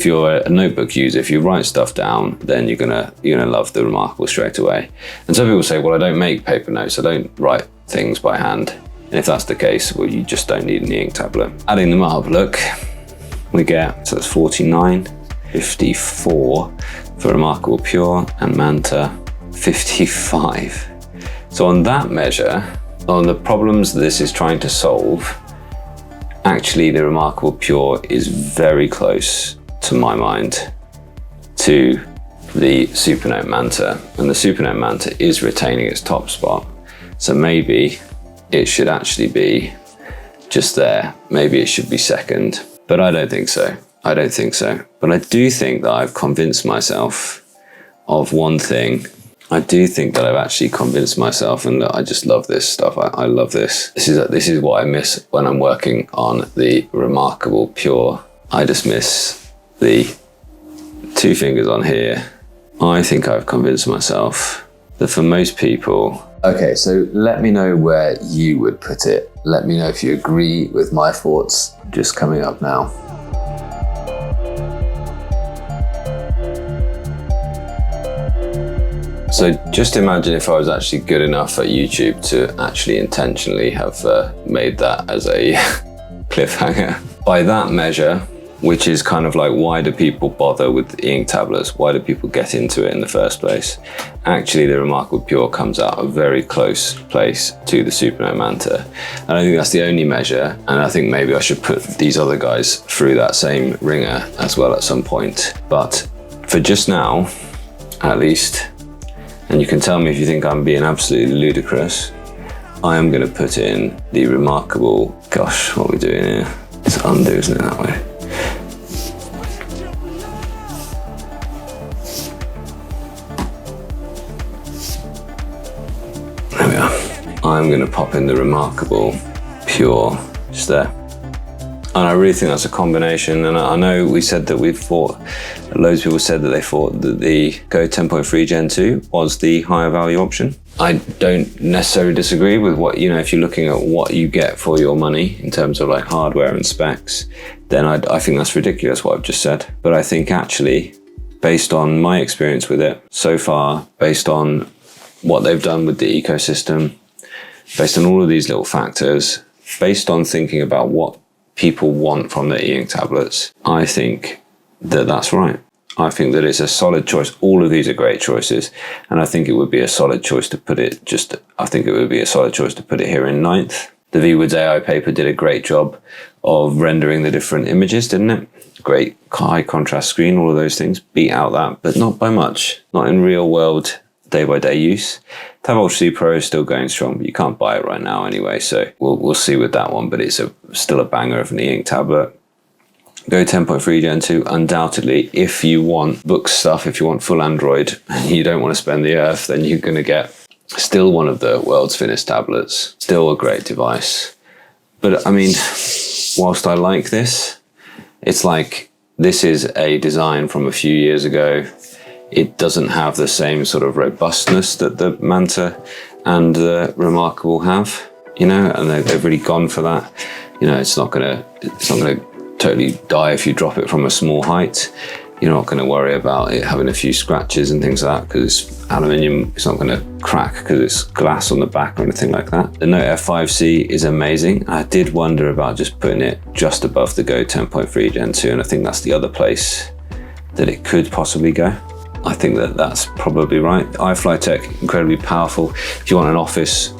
If you're a notebook user, if you write stuff down, then you're gonna love the reMarkable straight away. And some people say, well, I don't make paper notes, I don't write things by hand. And if that's the case, well, you just don't need an e-ink tablet. Adding them up, look, we get, so that's 49, 54 for reMarkable Pure, and Manta 55. So on that measure, on the problems this is trying to solve, actually the reMarkable Pure is very close, to my mind, to the Supernote Manta. And the Supernote Manta is retaining its top spot. So maybe it should actually be just there. Maybe it should be second, but I don't think so. I don't think so. But I do think that I've convinced myself of one thing. I do think that I've actually convinced myself, and that I just love this stuff. I love this. This is what I miss when I'm working on the reMarkable Pure. I just miss the two fingers on here. I think I've convinced myself that for most people... Okay, so let me know where you would put it. Let me know if you agree with my thoughts just coming up now. So just imagine if I was actually good enough at YouTube to actually intentionally have made that as a cliffhanger. By that measure, which is kind of like, why do people bother with e-ink tablets? Why do people get into it in the first place? Actually, the reMarkable Pure comes out a very close place to the Supernote Manta. And I think that's the only measure. And I think maybe I should put these other guys through that same ringer as well at some point. But for just now, at least, and you can tell me if you think I'm being absolutely ludicrous, I am gonna put in the reMarkable, gosh, what are we doing here? It's undo, isn't it, that way? There we are. I'm gonna pop in the reMarkable Pure, just there. And I really think that's a combination. And I know we said that loads of people said that they thought that the Go 10.3 Gen 2 was the higher value option. I don't necessarily disagree with what, if you're looking at what you get for your money in terms of like hardware and specs, then I think that's ridiculous what I've just said. But I think actually, based on my experience with it so far, based on what they've done with the ecosystem, based on all of these little factors, based on thinking about what people want from their e-ink tablets, I think that that's right. I think that it's a solid choice. All of these are great choices, and I think it would be a solid choice to put it here in ninth. The Viwoods AI Paper did a great job of rendering the different images, didn't it? Great high contrast screen, all of those things. Beat out that, but not by much. Not in real world day-by-day use. Tab Ultra C Pro is still going strong, but you can't buy it right now anyway, so we'll see with that one, but it's still a banger of an e-ink tablet. Go 10.3 Gen 2, undoubtedly, if you want BOOX stuff, if you want full Android, and you don't want to spend the earth, then you're going to get still one of the world's fittest tablets. Still a great device. But I mean, whilst I like this, it's like, this is a design from a few years ago. It doesn't have the same sort of robustness that the Manta and the reMarkable have, and they've really gone for that. It's not gonna totally die if you drop it from a small height. You're not gonna worry about it having a few scratches and things like that because it's aluminium. It's not gonna crack because it's glass on the back or anything like that. The Note Air5 C is amazing. I did wonder about just putting it just above the Go 10.3 Gen 2, and I think that's the other place that it could possibly go. I think that that's probably right. iFlyTech, incredibly powerful. If you want an office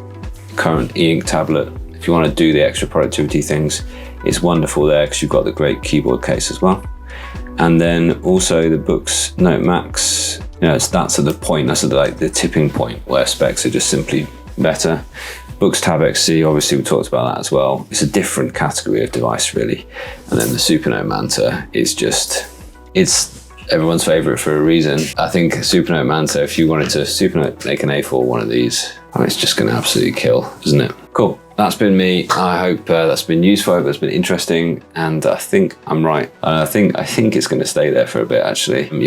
current e-ink tablet, if you want to do the extra productivity things, it's wonderful there because you've got the great keyboard case as well. And then also the BOOX Note Max, that's at the point, that's at the tipping point where specs are just simply better. BOOX Tab XC, obviously we talked about that as well. It's a different category of device really. And then the Supernote Manta is it's everyone's favorite for a reason. I think Supernote Manta, if you wanted to make an A4 one of these, it's just gonna absolutely kill, isn't it? Cool, that's been me. I hope that's been useful, I hope that's been interesting, and I think I'm right. I think it's gonna stay there for a bit actually.